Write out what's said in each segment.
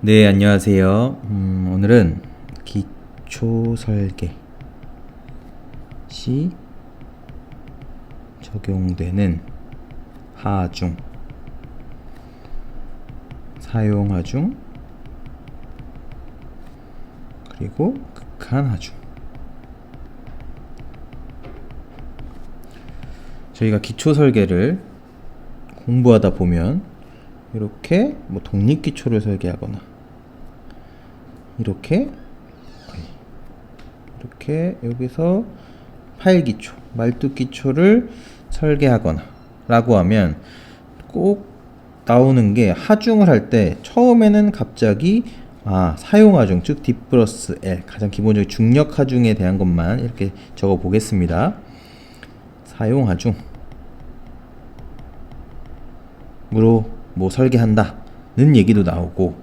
네, 안녕하세요. 오늘은 기초 설계 시 적용되는 하중, 사용하중, 그리고 극한하중. 저희가 기초 설계를 공부하다 보면 이렇게 뭐 독립기초를 설계하거나 이렇게 여기서 파일기초, 말뚝기초를 설계하거나 라고 하면 꼭 나오는 게 하중을 할 때 처음에는 갑자기 사용하중, 즉 D 플러스 L, 가장 기본적인 중력하중에 대한 것만 이렇게 적어 보겠습니다. 사용하중 으로 뭐 설계한다는 얘기도 나오고,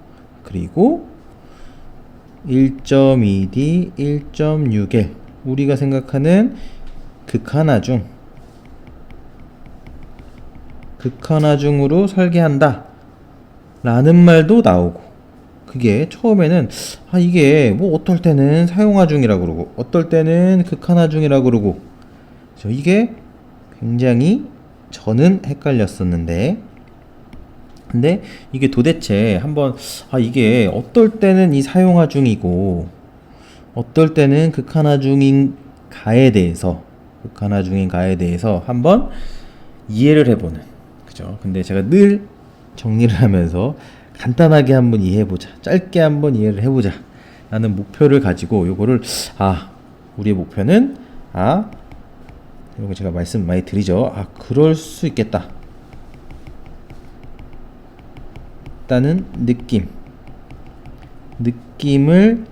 그리고 1.2D, 1.6L 우리가 생각하는 극한하중으로 설계한다 라는 말도 나오고, 그게 처음에는 이게 뭐 어떨 때는 사용하중이라 그러고 어떨 때는 극한하중이라 그러고, 이게 굉장히 저는 헷갈렸었는데, 근데 이게 도대체 한번 이게 어떨 때는 이 사용하중이고 어떨 때는 극한하중인가에 대해서 한번 이해를 해보는, 그죠? 근데 제가 늘 정리를 하면서 간단하게 한번 이해해보자, 짧게 한번 이해를 해보자 라는 목표를 가지고 요거를 우리의 목표는 이런 거 제가 말씀 많이 드리죠. 그럴 수 있겠다 라는 느낌을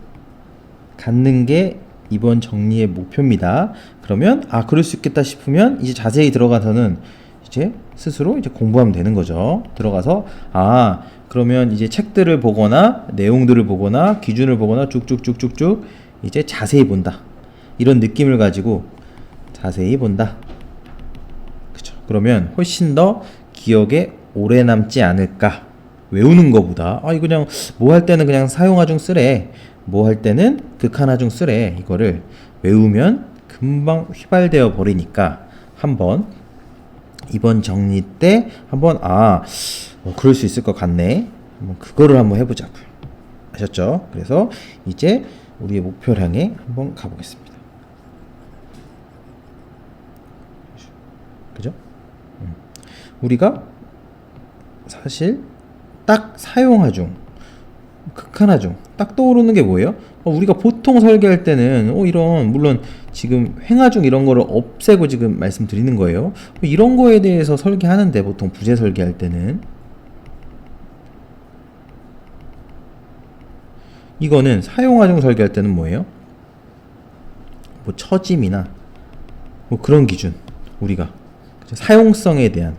갖는 게 이번 정리의 목표입니다. 그러면 그럴 수 있겠다 싶으면 이제 자세히 들어가서는 이제 스스로 이제 공부하면 되는 거죠. 들어가서 그러면 이제 책들을 보거나 내용들을 보거나 기준을 보거나 쭉쭉쭉쭉쭉 이제 자세히 본다, 이런 느낌을 가지고 자세히 본다, 그쵸? 그러면 훨씬 더 기억에 오래 남지 않을까. 외우는 거보다 이거 그냥 뭐 할 때는 그냥 사용하중 쓰래, 뭐 할 때는 극한하중 쓰래, 이거를 외우면 금방 휘발되어 버리니까 한번 이번 정리 때 한번 그럴 수 있을 것 같네, 그거를 한번 해보자고요. 아셨죠? 그래서 이제 우리의 목표를 향해 한번 가보겠습니다. 그죠? 우리가 사실 딱 사용하중, 극한하중 딱 떠오르는 게 뭐예요? 우리가 보통 설계할 때는 이런, 물론 지금 횡하중 이런 거를 없애고 지금 말씀드리는 거예요. 이런 거에 대해서 설계하는데, 보통 부재 설계할 때는 이거는 사용하중 설계할 때는 뭐예요? 뭐 처짐이나 뭐 그런 기준, 우리가 사용성에 대한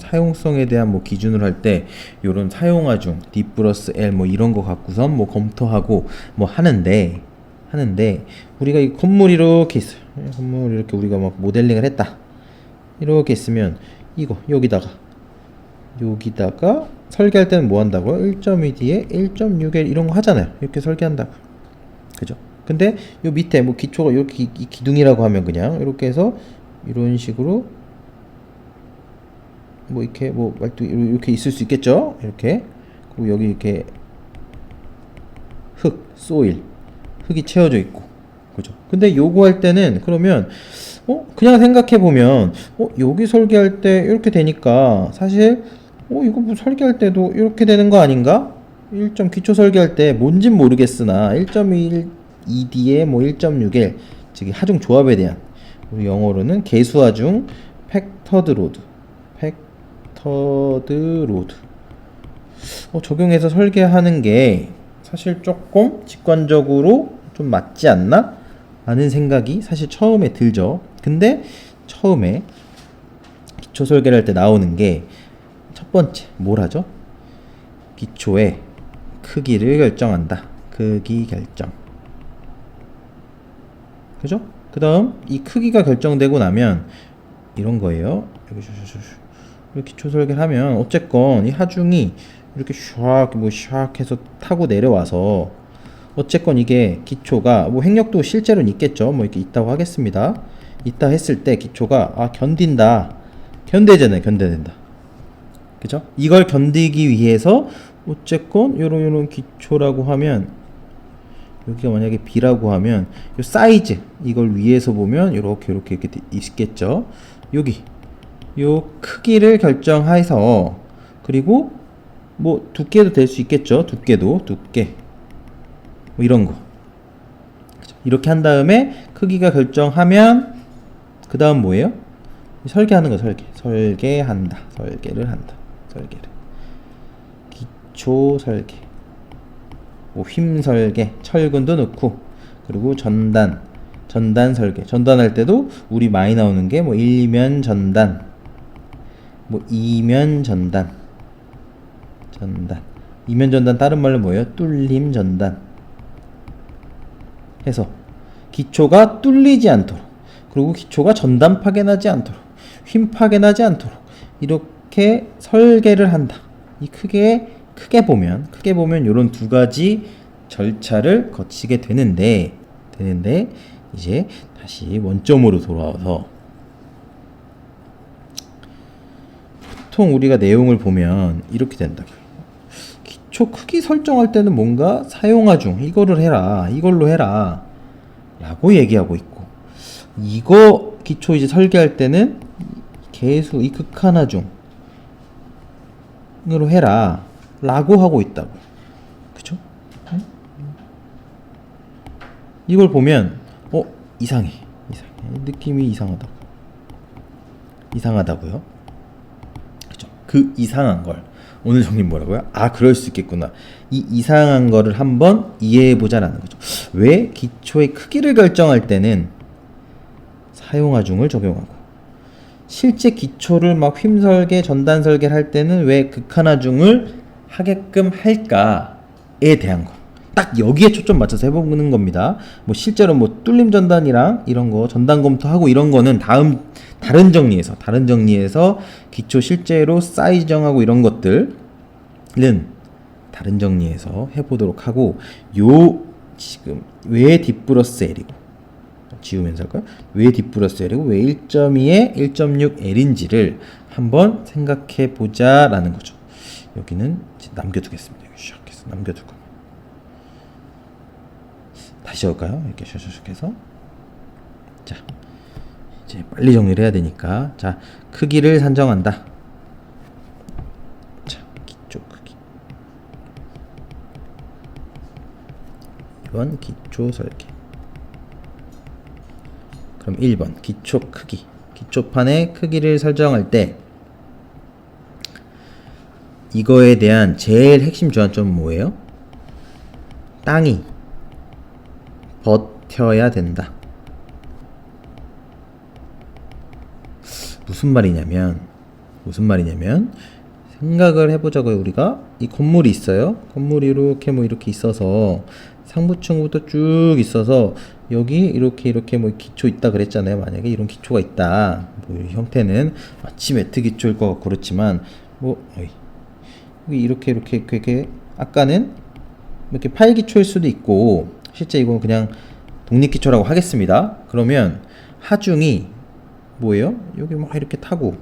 사용성에 대한 뭐 기준을 할 때 요런 사용하중, D 플러스 L 뭐 이런 거 갖고선 뭐 검토하고 뭐 하는데 우리가 이 건물이 이렇게 있어요. 건물 이렇게 우리가 막 모델링을 했다, 이렇게 있으면 이거 여기다가 설계할 때는 뭐 한다고요? 1.2D에 1.6L 이런 거 하잖아요. 이렇게 설계한다고, 그죠? 근데 요 밑에 뭐 기초가 이렇게 이 기둥이라고 하면 그냥 이렇게 해서 이런 식으로 뭐 이렇게 뭐 말뚝 이렇게 있을 수 있겠죠. 이렇게, 그리고 여기 이렇게 흙이 채워져 있고, 그죠? 근데 요거 할 때는 그러면 그냥 생각해 보면 여기 설계할 때 이렇게 되니까 사실 이거 뭐 설계할 때도 이렇게 되는 거 아닌가? 1점 기초 설계할 때 뭔진 모르겠으나 1.2D에 뭐 1.6L, 즉 하중 조합에 대한, 우리 영어로는 계수하중 팩터드 로드 적용해서 설계하는 게 사실 조금 직관적으로 좀 맞지 않나? 라는 생각이 사실 처음에 들죠. 근데 처음에 기초 설계를 할 때 나오는 게 첫 번째 뭘 하죠? 기초의 크기를 결정한다. 크기 결정. 그죠? 그 다음 이 크기가 결정되고 나면 이런 거예요. 기초 설계를 하면 어쨌건 이 하중이 이렇게 샥 해서 타고 내려와서 어쨌건 이게 기초가 뭐 행력도 실제로는 있겠죠. 뭐 이렇게 있다고 하겠습니다. 있다 했을 때 기초가 견딘다. 견뎌잖아요. 견뎌낸다. 그죠? 이걸 견디기 위해서 어쨌건 요런 기초라고 하면 여기가 만약에 B라고 하면 요 사이즈 이걸 위에서 보면 이렇게 있겠죠. 여기 요 크기를 결정해서 그리고 뭐 두께도 될 수 있겠죠. 두께 뭐 이런 거 이렇게 한 다음에 크기가 결정하면 그 다음 뭐예요? 설계하는 거. 설계를 한다. 기초 설계, 뭐 휨 설계, 철근도 넣고, 그리고 전단 설계. 전단할 때도 우리 많이 나오는 게 뭐 1면 전단, 뭐 2면 전단. 2면 전단 다른 말로 뭐예요? 뚫림 전단 해서 기초가 뚫리지 않도록, 그리고 기초가 전단 파괴나지 않도록, 휨 파괴나지 않도록 이렇게 설계를 한다. 이 크게 보면 요런 두 가지 절차를 거치게 되는데 이제 다시 원점으로 돌아와서 보통 우리가 내용을 보면 이렇게 된다. 기초 크기 설정할 때는 뭔가 사용하 중 이걸로 해라 라고 얘기하고 있고, 이거 기초 이제 설계할 때는 계속 이 극한화 중으로 해라 라고 하고 있다고. 그쵸? 이걸 보면 이상해. 느낌이 이상하다고요. 그쵸? 그 이상한 걸 오늘 정님 뭐라고요? 그럴 수 있겠구나. 이 이상한 거를 한번 이해해보자라는 거죠. 왜 기초의 크기를 결정할 때는 사용하 중을 적용하고, 실제 기초를 막 휨 설계, 전단 설계를 할 때는 왜 극한화 중을 하게끔 할까에 대한 거. 딱 여기에 초점 맞춰서 해보는 겁니다. 뭐 실제로 뭐 뚫림 전단이랑 이런 거 전단 검토하고 이런 거는 다른 정리에서 기초 실제로 사이즈 정하고 이런 것들은 다른 정리에서 해보도록 하고, 지금 왜 D 플러스 L이고 지우면서 할까요? 왜 D 플러스 L이고 왜 1.2에 1.6 L인지를 한번 생각해 보자라는 거죠. 여기는 남겨두겠습니다. 시작해서 남겨두고 다시 해볼까요? 이렇게 샥샥 해서, 자 이제 빨리 정리를 해야 되니까, 자 크기를 산정한다. 자 기초 크기, 이번 기초 설계. 그럼 1번 기초 크기, 기초판의 크기를 설정할 때 이거에 대한 제일 핵심 주안점은 뭐예요? 땅이 버텨야 된다. 무슨 말이냐면 생각을 해보자고요. 우리가 이 건물이 있어요. 건물이 이렇게 있어서 상부층부터 쭉 있어서 여기 이렇게 뭐 기초 있다 그랬잖아요. 만약에 이런 기초가 있다. 뭐 형태는 마치 매트 기초일 것 같고 그렇지만 여기 이렇게 아까는 이렇게 파일 기초일 수도 있고, 실제 이건 그냥 독립 기초라고 하겠습니다. 그러면 하중이 뭐예요? 여기 막 이렇게 타고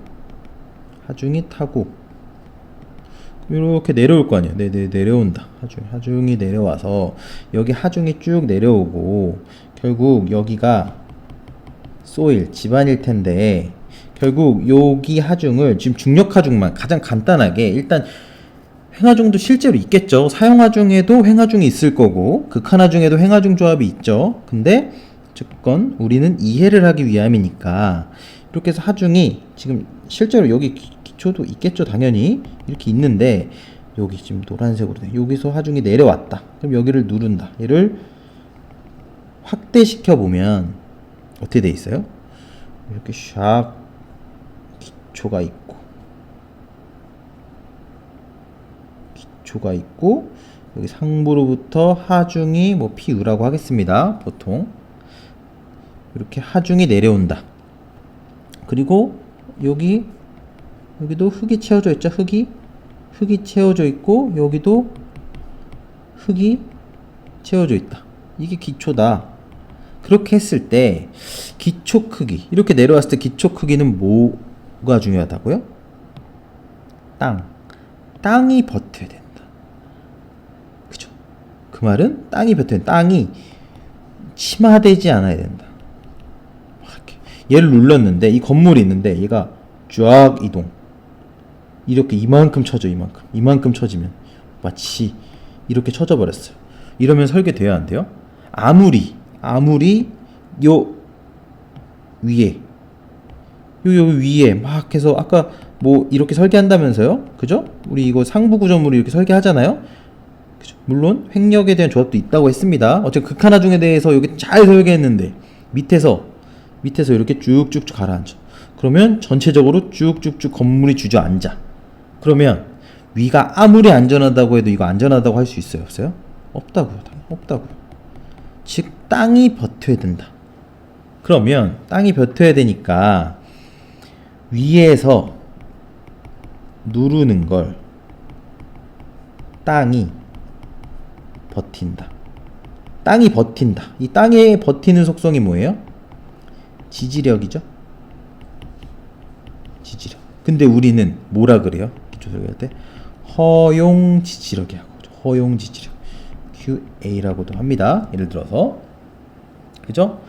이렇게 내려올 거 아니에요. 내려온다. 하중이 내려와서 여기 하중이 쭉 내려오고, 결국 여기가 소일 집안일 텐데, 결국 여기 하중을 지금 중력 하중만 가장 간단하게, 일단 횡하중도 실제로 있겠죠. 사용하중에도 횡하중이 있을 거고 극한하중에도 횡하중 조합이 있죠. 근데 어쨌건 우리는 이해를 하기 위함이니까 이렇게 해서 하중이 지금 실제로 여기 기초도 있겠죠. 당연히 이렇게 있는데, 여기 지금 노란색으로 돼. 여기서 하중이 내려왔다. 그럼 여기를 누른다. 얘를 확대시켜 보면 어떻게 돼 있어요? 이렇게 샥 기초가 있고 여기 상부로부터 하중이 뭐 PU라고 하겠습니다. 보통 이렇게 하중이 내려온다. 그리고 여기도 흙이 채워져 있죠. 흙이 흙이 채워져 있고 여기도 흙이 채워져 있다. 이게 기초다. 그렇게 했을 때 기초 크기, 이렇게 내려왔을 때 기초 크기는 뭐가 중요하다고요? 땅이 버텨야 된다. 그죠? 그 말은 땅이 버텨야 된다. 땅이 침하되지 않아야 된다. 얘를 눌렀는데 이 건물이 있는데 얘가 쫙 이동, 이렇게 이만큼 쳐져, 이만큼 쳐지면 마치 이렇게 쳐져 버렸어요. 이러면 설계돼야 안 돼요? 아무리 요 위에 요 위에 막 해서 아까 뭐 이렇게 설계한다면서요? 그죠? 우리 이거 상부 구조물을 이렇게 설계하잖아요. 그죠? 물론 횡력에 대한 조합도 있다고 했습니다. 어차피 극한하중에 대해서 여기 잘 설계했는데 밑에서 이렇게 쭉쭉쭉 가라앉아. 그러면 전체적으로 쭉쭉쭉 건물이 주저앉아. 그러면 위가 아무리 안전하다고 해도 이거 안전하다고 할 수 있어요? 없어요? 없다고요. 없다고요. 즉 땅이 버텨야 된다. 그러면 땅이 버텨야 되니까 위에서 누르는 걸 땅이 버틴다. 땅이 버틴다. 이 땅에 버티는 속성이 뭐예요? 지지력이죠. 지지력. 근데 우리는 뭐라 그래요? 기초 설계할 때 허용 지지력이라고 하죠. 허용 지지력. QA라고도 합니다. 예를 들어서 그죠?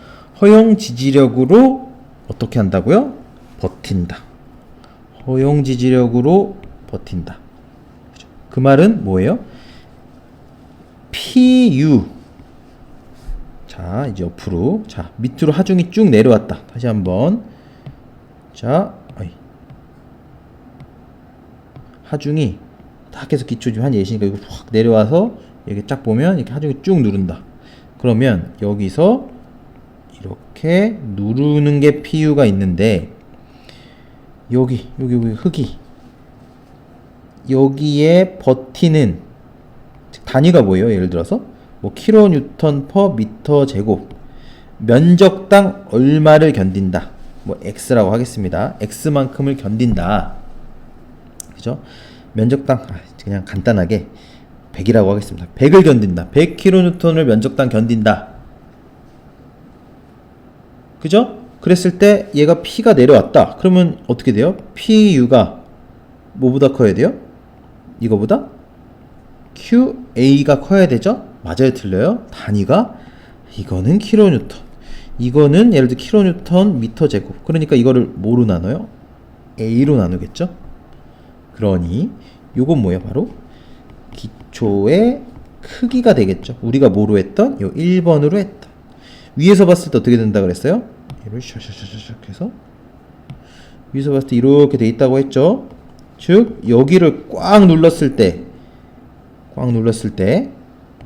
허용 지지력으로 어떻게 한다고요? 버틴다. 허용 지지력으로 버틴다. 그죠? 그 말은 뭐예요? PU. 자, 이제 옆으로. 자, 밑으로 하중이 쭉 내려왔다. 다시 한번. 자, 하중이 딱 해서 기초 지금 한 예시니까 이거 확 내려와서 이렇게 쫙 보면 이렇게 하중이 쭉 누른다. 그러면 여기서 이렇게 누르는 게 PU가 있는데 여기 흙이 여기에 버티는 단위가 뭐예요? 예를 들어서 뭐 킬로뉴턴 퍼 미터 제곱, 면적당 얼마를 견딘다. 뭐 X라고 하겠습니다. X만큼을 견딘다. 그죠? 면적당 그냥 간단하게 100이라고 하겠습니다. 100을 견딘다. 100kN을 면적당 견딘다. 그죠? 그랬을 때 얘가 P가 내려왔다. 그러면 어떻게 돼요? PU가 뭐보다 커야 돼요? 이거보다 QA가 커야 되죠? 맞아요, 틀려요? 단위가 이거는 킬로뉴턴, 이거는 예를 들어 킬로뉴턴 미터 제곱. 그러니까 이거를 뭐로 나눠요? A로 나누겠죠? 그러니 요건 뭐야? 바로 기초의 크기가 되겠죠. 우리가 뭐로 했던? 요 1번으로 했던. 위에서 봤을 때 어떻게 된다 그랬어요? 얘를 샥샥샥샥 해서 위에서 봤을 때 이렇게 돼 있다고 했죠. 즉 여기를 꽉 눌렀을 때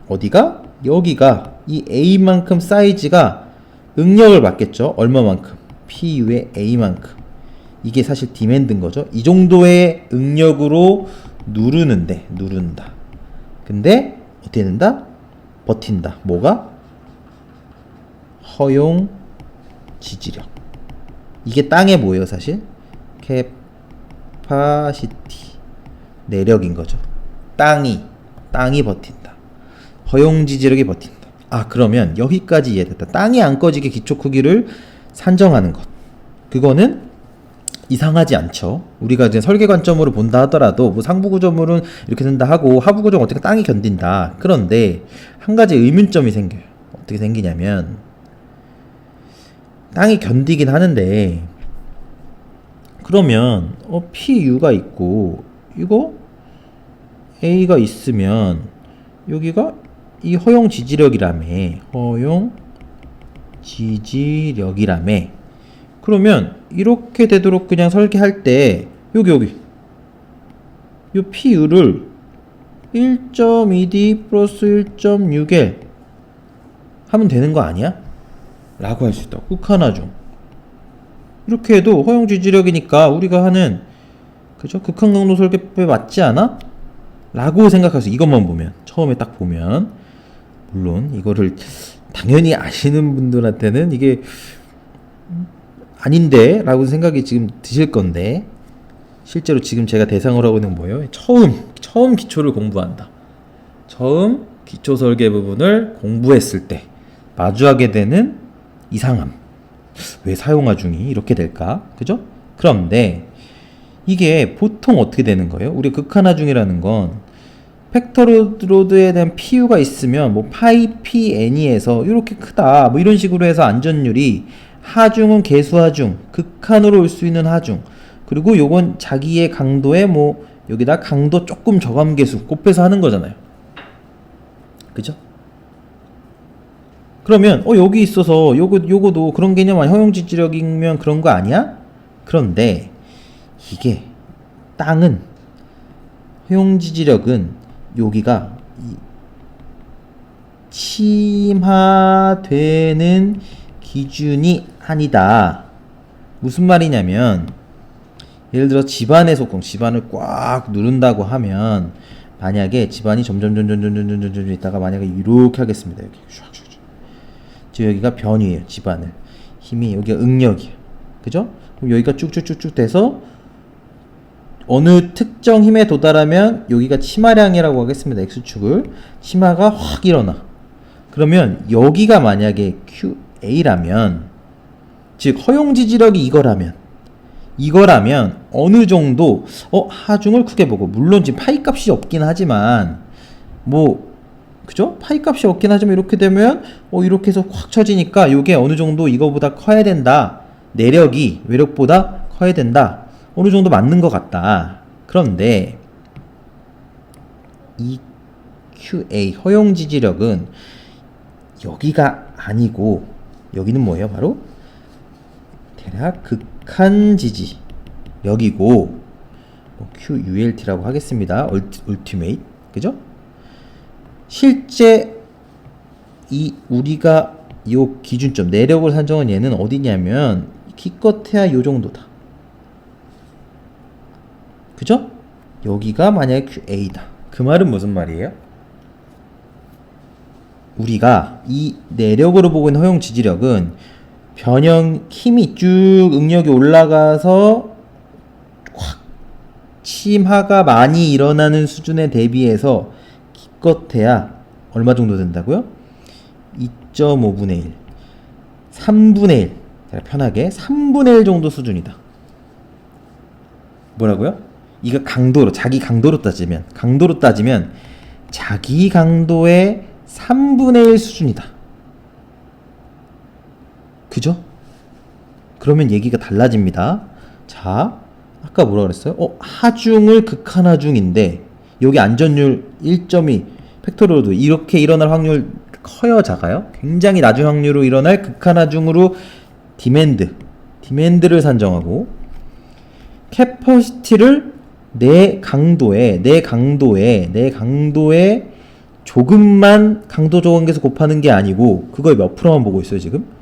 어디가? 여기가 이 A만큼 사이즈가 응력을 받겠죠. 얼마만큼? PU의 A만큼. 이게 사실 디맨드인 거죠. 이 정도의 응력으로 누른다. 근데 어떻게 된다? 버틴다. 뭐가? 허용 지지력. 이게 땅에 뭐예요, 사실? 캐파시티. 내력인 거죠. 땅이 버틴다. 허용 지지력이 버틴다. 아, 그러면 여기까지 이해됐다. 땅이 안 꺼지게 기초 크기를 산정하는 것. 그거는 이상하지 않죠. 우리가 이제 설계 관점으로 본다 하더라도 뭐 상부 구조물은 이렇게 된다 하고 하부 구조는 어떻게 땅이 견딘다. 그런데 한 가지 의문점이 생겨요. 어떻게 생기냐면 땅이 견디긴 하는데 그러면 PU가 있고 이거 A가 있으면 여기가 이 허용 지지력이라며. 그러면 이렇게 되도록 그냥 설계할 때 여기 요 PU를 1.2D 플러스 1.6L 하면 되는 거 아니야? 라고 할 수 있다. 극한하중. 이렇게 해도 허용 지지력이니까 우리가 하는 그죠? 극한 강도 설계법에 맞지 않아? 라고 생각해서 이것만 보면, 처음에 딱 보면, 물론 이거를 당연히 아시는 분들한테는 이게 아닌데 라고 생각이 지금 드실 건데 실제로 지금 제가 대상으로 하고 있는 건 뭐예요? 처음 기초를 공부한다. 처음 기초 설계 부분을 공부했을 때 마주하게 되는 이상함. 왜 사용하 중이 이렇게 될까? 그죠? 그런데 이게 보통 어떻게 되는 거예요? 우리 극한하 중이라는 건 팩터로드에 대한 PU가 있으면 뭐 파이 P N이에서 이렇게 크다 뭐 이런 식으로 해서 안전율이 하중은 개수하중, 극한으로 올 수 있는 하중, 그리고 요건 자기의 강도에 뭐 여기다 강도 조금 저감계수 곱해서 하는 거잖아요. 그죠? 그러면 여기 있어서 요거도 그런 개념 아니야? 허용지지력이면 그런 거 아니야? 그런데 이게 땅은 허용지지력은 여기가 침하되는 기준이 아니다. 무슨 말이냐면 예를 들어 집안의 속성, 집안을 꽉 누른다고 하면 만약에 집안이 점점 있다가 만약에 이렇게 하겠습니다. 여기 즉 여기가 변위예요. 집안을 힘이 여기가 응력이에요. 그죠? 그럼 여기가 쭉쭉쭉쭉 돼서 어느 특정 힘에 도달하면 여기가 침하량이라고 하겠습니다. X축을 침하가 확 일어나. 그러면 여기가 만약에 QA라면 즉 허용지지력이 이거라면 어느 정도 하중을 크게 보고, 물론 지금 파이 값이 없긴 하지만 뭐 그죠? 파이 값이 없긴 하지만 이렇게 되면 이렇게 해서 확 쳐지니까 이게 어느 정도 이거보다 커야 된다. 내력이 외력보다 커야 된다. 어느 정도 맞는 것 같다. 그런데 이 QA 허용지지력은 여기가 아니고 여기는 뭐예요? 바로 대략 극한지지 여기고 QULT라고 하겠습니다. ultimate. 그죠? 실제 우리가 요 기준점 내력을 산정한 얘는 어디냐면 기껏해야 요 정도다. 그죠? 여기가 만약에 QA다. 그 말은 무슨 말이에요? 우리가 이 내력으로 보고 있는 허용 지지력은 변형 힘이 쭉 응력이 올라가서 확 침하가 많이 일어나는 수준에 대비해서 기껏해야 얼마 정도 된다고요? 2.5분의 1 3분의 1 편하게 3분의 1 정도 수준이다. 뭐라고요? 이거 강도로, 자기 강도로 따지면 자기 강도의 3분의 1 수준이다. 그죠? 그러면 얘기가 달라집니다. 자, 아까 뭐라 그랬어요? 하중을 극한하중인데 여기 안전율 1.2 팩토로드 이렇게 일어날 확률 커요, 작아요? 굉장히 낮은 확률로 일어날 극한하중으로 디맨드를 산정하고 캐퍼시티를 내 강도에 조금만 강도 저감계수 곱하는 게 아니고 그걸 몇 프로만 보고 있어요, 지금?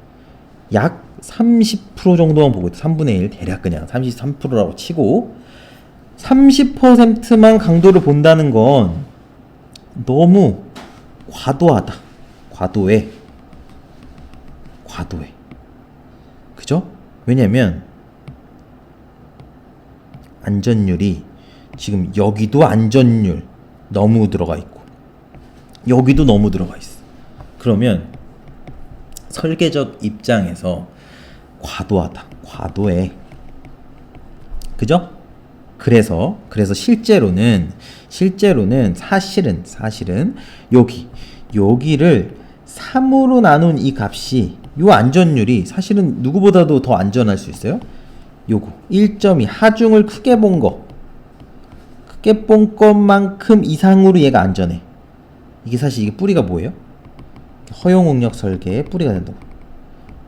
약 30% 정도만 보고 있다. 3분의 1 대략 그냥 33%라고 치고 30%만 강도를 본다는 건 너무 과도하다. 과도해. 그죠? 왜냐면 안전율이 지금 여기도 안전율 너무 들어가 있고 여기도 너무 들어가 있어. 그러면 설계적 입장에서 과도해. 그죠? 그래서 실제로는 사실은 여기를 3으로 나눈 이 값이 요 안전율이 사실은 누구보다도 더 안전할 수 있어요. 요거 1.2 하중을 크게 본 것만큼 이상으로 얘가 안전해. 이게 사실 이게 뿌리가 뭐예요? 허용응력 설계의 뿌리가 된다고.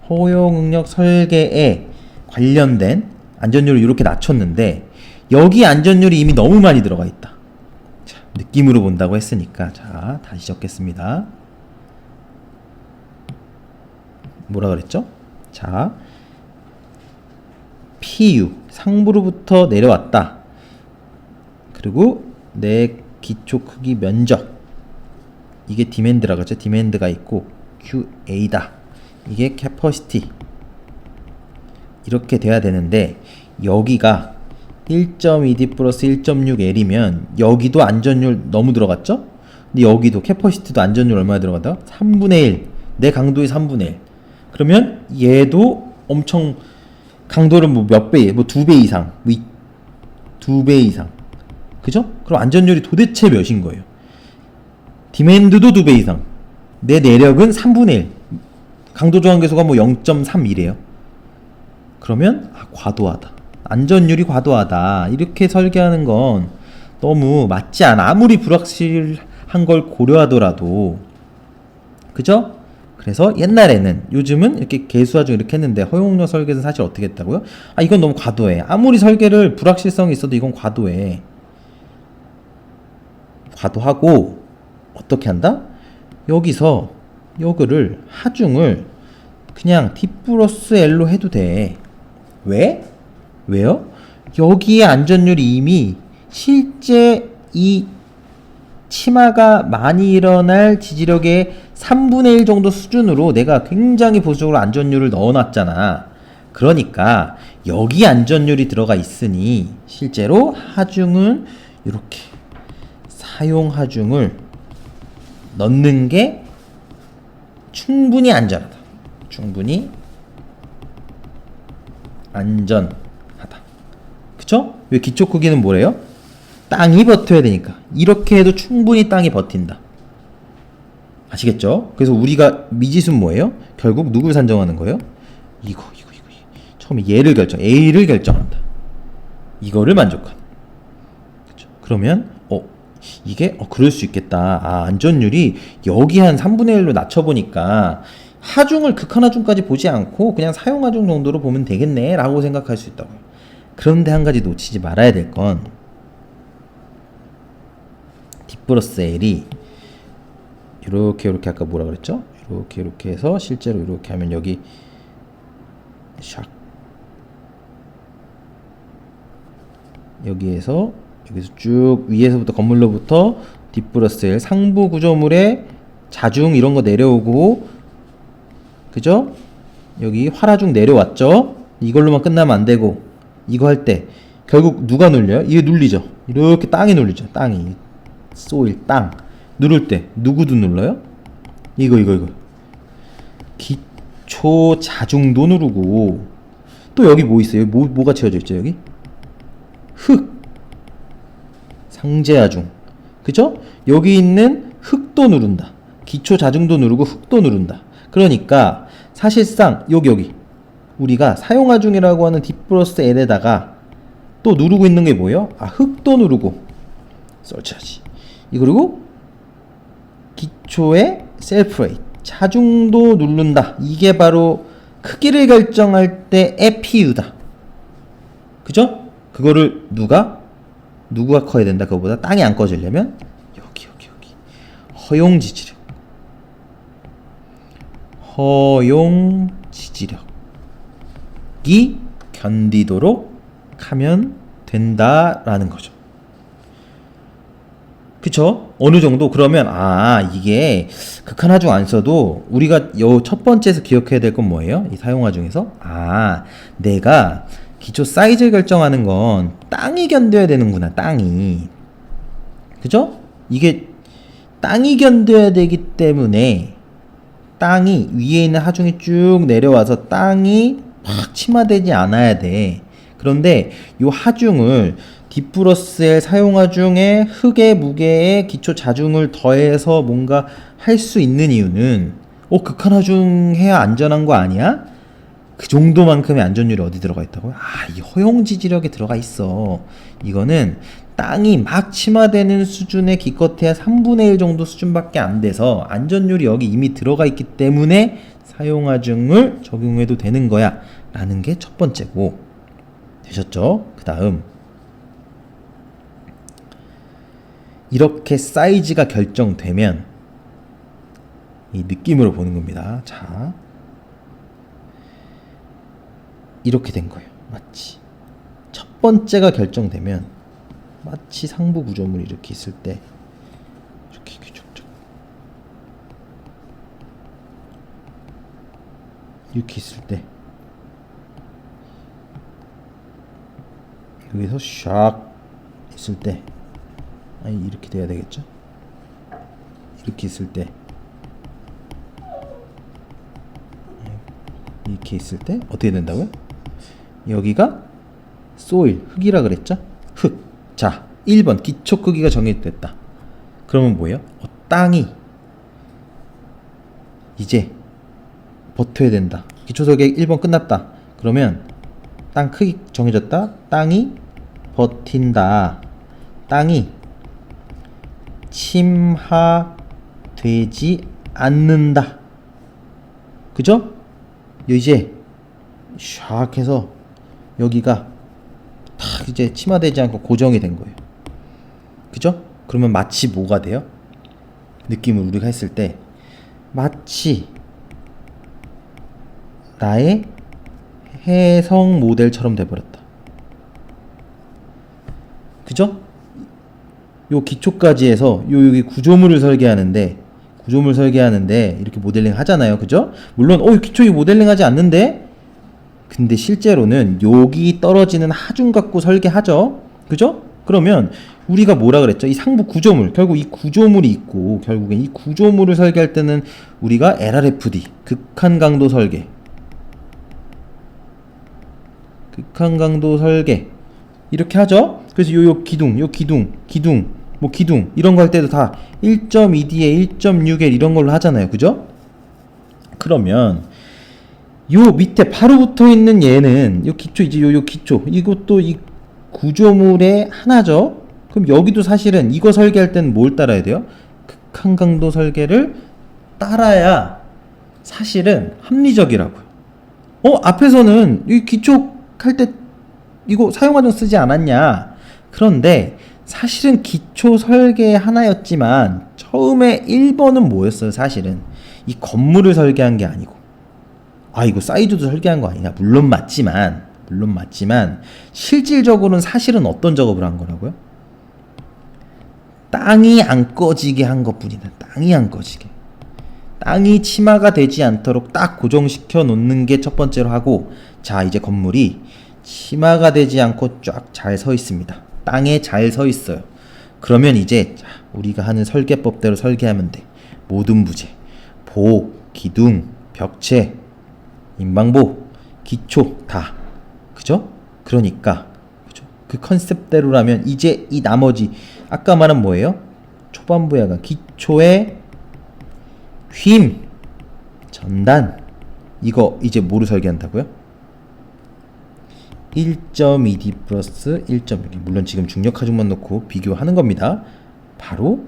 허용응력 설계에 관련된 안전율을 이렇게 낮췄는데 여기 안전율이 이미 너무 많이 들어가 있다. 자, 느낌으로 본다고 했으니까 자, 다시 적겠습니다. 뭐라 그랬죠? 자, PU 상부로부터 내려왔다. 그리고 내 기초 크기 면적 이게 디맨드라고 했죠. 디맨드가 있고 QA다. 이게 캐퍼시티. 이렇게 돼야 되는데 여기가 1.2D 플러스 1.6L이면 여기도 안전율 너무 들어갔죠? 근데 여기도 캐퍼시티도 안전율 얼마나 들어간다? 3분의 1. 내 강도의 3분의 1. 그러면 얘도 엄청 강도를 뭐 몇 배, 뭐 2배 이상, 뭐 2배 이상. 그죠? 그럼 안전율이 도대체 몇인 거예요? 디맨드도 2배 이상. 내 내력은 3분의 1. 강도 저항계수가 뭐 0.31이에요. 그러면 과도하다. 안전율이 과도하다. 이렇게 설계하는 건 너무 맞지 않아. 아무리 불확실한 걸 고려하더라도. 그죠? 그래서 옛날에는, 요즘은 이렇게 계수하중 이렇게 했는데 허용력 설계는 사실 어떻게 했다고요? 이건 너무 과도해. 아무리 설계를 불확실성이 있어도 이건 과도해. 과도하고 어떻게 한다? 여기서 요거를 하중을 그냥 D 플러스 L로 해도 돼. 왜? 왜요? 여기에 안전율이 이미 실제 이 치마가 많이 일어날 지지력의 3분의 1 정도 수준으로 내가 굉장히 보수적으로 안전율을 넣어놨잖아. 그러니까 여기 안전율이 들어가 있으니 실제로 하중은 이렇게 사용 하중을 넣는 게 충분히 안전하다. 충분히 안전하다. 그쵸? 왜 기초 크기는 뭐래요? 땅이 버텨야 되니까. 이렇게 해도 충분히 땅이 버틴다. 아시겠죠? 그래서 우리가 미지수는 뭐예요? 결국 누굴 산정하는 거예요? 이거. 처음에 얘를 A를 결정한다. 이거를 만족한. 그쵸? 그러면 이게 그럴 수 있겠다. 안전율이 여기 한 3분의 1로 낮춰보니까 하중을 극한하중까지 보지 않고 그냥 사용하중 정도로 보면 되겠네 라고 생각할 수 있다고요. 그런데 한 가지 놓치지 말아야 될 건 D 플러스 L이 이렇게 아까 뭐라 그랬죠? 이렇게 해서 실제로 이렇게 하면 여기 여기서 쭉 위에서부터 건물로부터 D 플러스 L 상부 구조물의 자중 이런 거 내려오고, 그죠? 여기 활하중 내려왔죠? 이걸로만 끝나면 안 되고, 이거 할 때 결국 누가 눌려요? 이게 눌리죠? 이렇게 땅이 눌리죠? 땅이. 소일, 땅. 누를 때 누구도 눌러요? 이거. 기초 자중도 누르고, 또 여기 뭐 있어요? 뭐가 채워져 있죠? 여기? 흙. 상재하중. 그죠? 여기 있는 흙도 누른다. 기초 자중도 누르고 흙도 누른다. 그러니까 사실상 여기 우리가 사용하중이라고 하는 D 플러스 L에다가 또 누르고 있는 게 뭐예요? 흙도 누르고 설치하지. 그리고 기초의 셀프 레이트 자중도 누른다. 이게 바로 크기를 결정할 때의 PU다. 그죠? 그거를 누가 커야 된다. 그거보다 땅이 안 꺼지려면 여기 허용 지지력이 견디도록 하면 된다라는 거죠. 그쵸? 어느 정도 그러면 이게 극한하중 안 써도 우리가 요 첫 번째에서 기억해야 될 건 뭐예요? 이 사용하중에서 내가 기초 사이즈를 결정하는 건 땅이 견뎌야 되는구나. 땅이. 그죠? 이게 땅이 견뎌야 되기 때문에 땅이 위에 있는 하중이 쭉 내려와서 땅이 팍 침하되지 않아야 돼. 그런데 이 하중을 D 플러스 L 사용하중에 흙의 무게에 기초 자중을 더해서 뭔가 할 수 있는 이유는 극한하중 해야 안전한 거 아니야? 그 정도만큼의 안전율이 어디 들어가 있다고요? 이 허용 지지력에 들어가 있어. 이거는 땅이 막 침하되는 수준의 기껏해야 3분의 1 정도 수준밖에 안 돼서 안전율이 여기 이미 들어가 있기 때문에 사용하중을 적용해도 되는 거야 라는 게 첫 번째고, 되셨죠? 그 다음 이렇게 사이즈가 결정되면 이 느낌으로 보는 겁니다. 자, 이렇게 된 거예요. 마치 첫 번째가 결정되면 마치 상부 구조물이 이렇게 있을 때 이렇게 쭉쭉 이렇게 있을 때 여기서 샥 있을 때, 아니 이렇게 돼야 되겠죠? 이렇게 있을 때, 이렇게 있을 때 어떻게 된다고요? 여기가 소일, 흙이라 그랬죠? 흙. 자, 1번 기초 크기가 정해졌다. 그러면 뭐예요? 땅이 이제 버텨야 된다. 기초 설계 1번 끝났다. 그러면 땅 크기 정해졌다. 땅이 버틴다. 땅이 침하되지 않는다. 그죠? 이제 샥 해서 여기가 탁 이제 침하되지 않고 고정이 된 거예요. 그죠? 그러면 마치 뭐가 돼요? 느낌을 우리가 했을 때 마치 나의 해성 모델처럼 돼버렸다. 그죠? 요 기초까지 해서 여기 구조물을 설계하는데 이렇게 모델링 하잖아요. 그죠? 물론 기초 이 모델링 하지 않는데, 근데 실제로는 여기 떨어지는 하중 갖고 설계하죠. 그죠? 그러면 우리가 뭐라 그랬죠? 이 상부 구조물, 결국 이 구조물이 있고, 결국엔 이 구조물을 설계할 때는 우리가 LRFD, 극한 강도 설계 이렇게 하죠. 그래서 요 기둥 이런 거 할 때도 다 1.2D에 1.6L 이런 걸로 하잖아요. 그죠? 그러면 요 밑에 바로 붙어 있는 얘는 요 기초, 이제 요 기초, 이것도 이 구조물의 하나죠. 그럼 여기도 사실은 이거 설계할 때는 뭘 따라야 돼요? 극한 강도 설계를 따라야 사실은 합리적이라고요. 앞에서는 이 기초 할 때 이거 사용과정 쓰지 않았냐? 그런데 사실은 기초 설계 하나였지만 처음에 1번은 뭐였어요? 사실은 이 건물을 설계한 게 아니고, 이거 사이즈도 설계한 거 아니냐? 물론 맞지만 실질적으로는 사실은 어떤 작업을 한 거라고요? 땅이 안 꺼지게 한 것뿐이다. 땅이 안 꺼지게, 땅이 침하가 되지 않도록 딱 고정시켜 놓는 게 첫 번째로 하고, 자, 이제 건물이 침하가 되지 않고 쫙 잘 서 있습니다. 땅에 잘 서 있어요. 그러면 이제 우리가 하는 설계법대로 설계하면 돼. 모든 부재, 보, 기둥, 벽체, 인방보, 기초 다. 그죠? 그러니까 그죠? 그 컨셉대로라면 이제 이 나머지 아까 말한 뭐예요? 초반부 야간 기초의 휨, 전단, 이거 이제 뭐로 설계한다고요? 1.2D 플러스 1.6D, 물론 지금 중력 하중만 놓고 비교하는 겁니다. 바로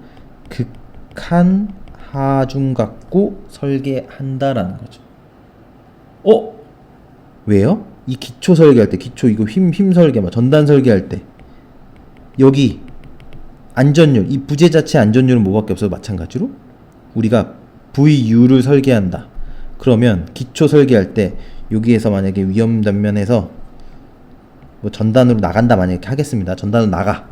극한 하중 갖고 설계한다라는 거죠. 왜요? 이 기초 설계할 때, 기초 이거 힘 설계, 전단 설계할 때 여기 안전율, 이 부재 자체 안전율은 뭐밖에 없어요. 마찬가지로 우리가 VU를 설계한다. 그러면 기초 설계할 때 여기에서 만약에 위험 단면에서 전단으로 나간다, 만약에 하겠습니다. 전단으로 나가.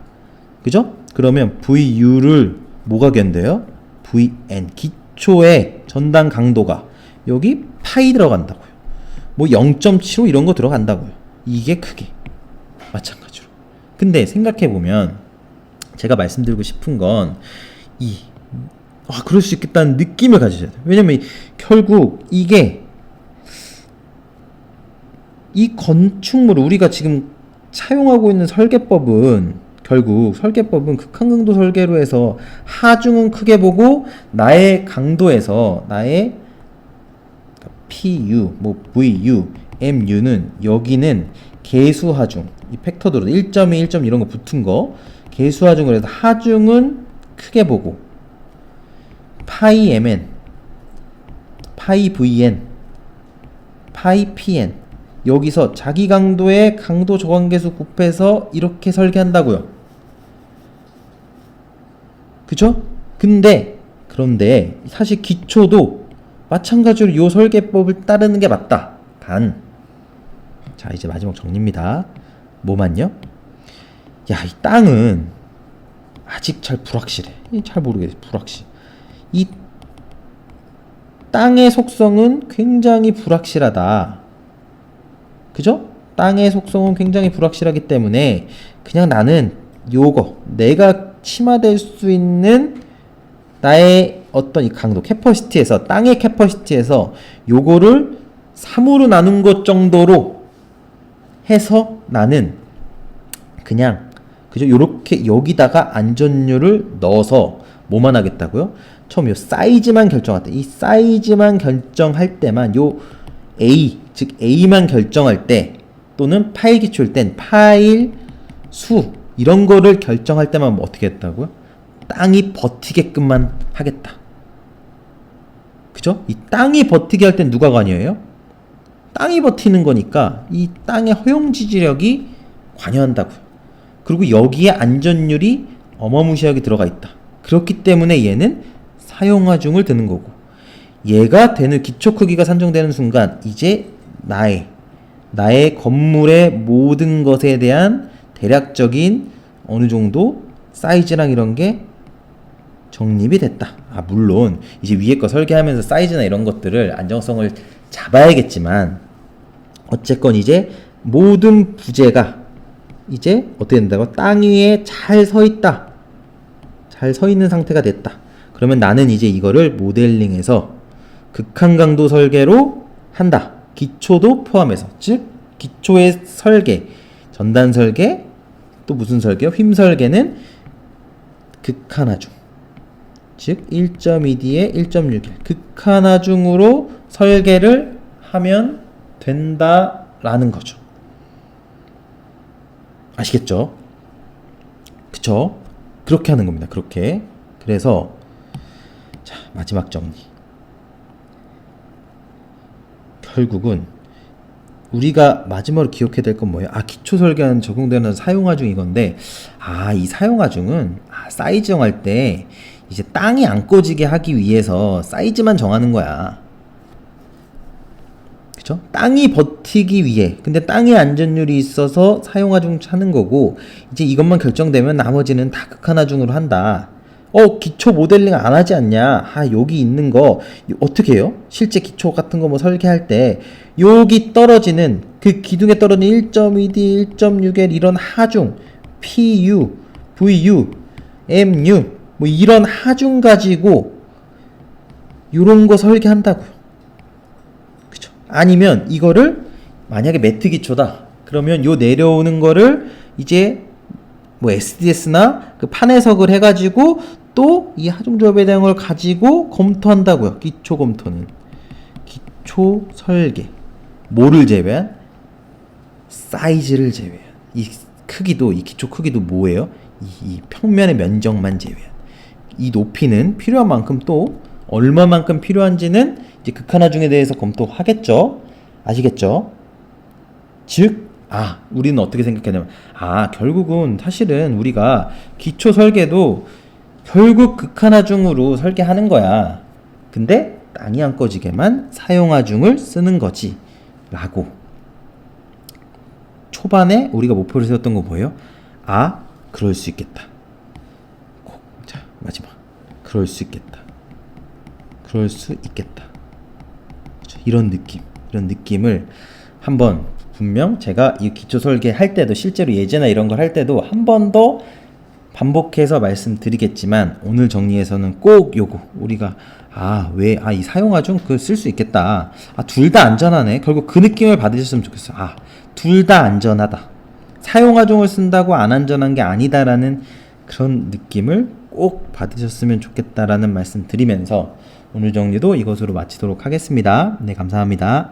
그죠? 그러면 VU를 뭐가 견뎌요? VN, 기초의 전단 강도가 여기 파이 들어간다고요. 0.75 이런 거 들어간다고요. 이게 크게 마찬가지로. 근데 생각해보면 제가 말씀드리고 싶은 건 그럴 수 있겠다는 느낌을 가지셔야 돼요. 왜냐면 결국 이게 이 건축물을 우리가 지금 사용하고 있는 설계법은, 결국 설계법은 극한 강도 설계로 해서 하중은 크게 보고 나의 강도에서 나의 PU, VU, MU는 여기는 계수 하중, 이 팩터들로 1.2, 1.2 이런 거 붙은 거 계수 하중을 해서 하중은 크게 보고 파이 MN, 파이 VN, 파이 PN, 여기서 자기 강도의 강도 저관계수 곱해서 이렇게 설계한다고요. 그죠? 그런데 사실 기초도 마찬가지로 이 설계법을 따르는 게 맞다. 자, 이제 마지막 정리입니다. 뭐만요? 이 땅은 아직 잘 불확실해. 잘 모르겠어. 불확실. 이 땅의 속성은 굉장히 불확실하다. 그죠? 땅의 속성은 굉장히 불확실하기 때문에 그냥 나는 요거 내가 침하될 수 있는 나의 어떤 이 강도 캐퍼시티에서 땅의 캐퍼시티에서 요거를 3으로 나눈 것 정도로 해서 나는 그냥 그죠? 요렇게 여기다가 안전율을 넣어서 뭐만 하겠다고요? 처음 요 사이즈만 결정할 때, 이 사이즈만 결정할 때만 요 A, 즉 A만 결정할 때 또는 파일 기초일 땐 파일 수 이런 거를 결정할 때만 뭐 어떻게 했다고요? 땅이 버티게끔만 하겠다. 그죠? 이 땅이 버티게 할 땐 누가 관여해요? 땅이 버티는 거니까 이 땅의 허용 지지력이 관여한다고요. 그리고 여기에 안전율이 어마무시하게 들어가 있다. 그렇기 때문에 얘는 사용하중을 드는 거고, 얘가 되는 기초 크기가 산정되는 순간 이제 나의 건물의 모든 것에 대한 대략적인 어느 정도 사이즈랑 이런 게 정립이 됐다. 물론 이제 위에 거 설계하면서 사이즈나 이런 것들을 안정성을 잡아야겠지만 어쨌건 이제 모든 부재가 이제 어떻게 된다고? 땅 위에 잘 서 있다. 잘 서 있는 상태가 됐다. 그러면 나는 이제 이거를 모델링해서 극한 강도 설계로 한다. 기초도 포함해서. 즉 기초의 설계, 전단 설계, 또 무슨 설계요? 휨 설계는 극한하중. 즉 1.2D에 1.61 극한하중으로 설계를 하면 된다라는 거죠. 아시겠죠? 그쵸? 그렇게 하는 겁니다. 그렇게. 그래서 자, 마지막 정리. 결국은 우리가 마지막으로 기억해야 될 건 뭐예요? 기초 설계안 적용되는 사용하중 이건데, 이 사용하중은 사이즈 정할 때 이제 땅이 안 꺼지게 하기 위해서 사이즈만 정하는 거야. 그쵸? 땅이 버티기 위해. 근데 땅의 안전율이 있어서 사용하중 찾는 거고, 이제 이것만 결정되면 나머지는 다 극한하중으로 한다. 기초 모델링 안 하지 않냐? 여기 있는 거 어떻게 해요? 실제 기초 같은 거 뭐 설계할 때 여기 떨어지는 그 기둥에 떨어지는 1.2D, 1.6L 이런 하중, PU, VU, MU 뭐 이런 하중 가지고 요런 거 설계한다고요. 그쵸? 아니면 이거를 만약에 매트 기초다. 그러면 요 내려오는 거를 이제 뭐 SDS나 그 판해석을 해가지고 또 이 하중 조합에 대한 걸 가지고 검토한다고요. 기초 검토는 기초 설계. 뭐를 제외한? 사이즈를 제외한. 이 크기도, 이 기초 크기도 뭐예요? 이 평면의 면적만 제외한. 이 높이는 필요한 만큼 또 얼마만큼 필요한지는 이제 극한하중에 대해서 검토하겠죠. 아시겠죠? 즉 우리는 어떻게 생각하냐면 결국은 사실은 우리가 기초 설계도 결국 극한하중으로 설계하는 거야. 근데 땅이 안 꺼지게만 사용하중을 쓰는 거지 라고. 초반에 우리가 목표를 세웠던 거 뭐예요? 그럴 수 있겠다. 자, 마지막. 그럴 수 있겠다. 그럴 수 있겠다. 이런 느낌을 한번 분명 제가 이 기초 설계 할 때도 실제로 예제나 이런 걸 할 때도 한 번 더 반복해서 말씀드리겠지만, 오늘 정리에서는 꼭 요거 우리가 왜 이 사용하중 그 쓸 수 있겠다. 둘 다 안전하네. 결국 그 느낌을 받으셨으면 좋겠어. 둘 다 안전하다. 사용하중을 쓴다고 안 안전한 게 아니다라는 그런 느낌을 꼭 받으셨으면 좋겠다라는 말씀 드리면서 오늘 정리도 이것으로 마치도록 하겠습니다. 네, 감사합니다.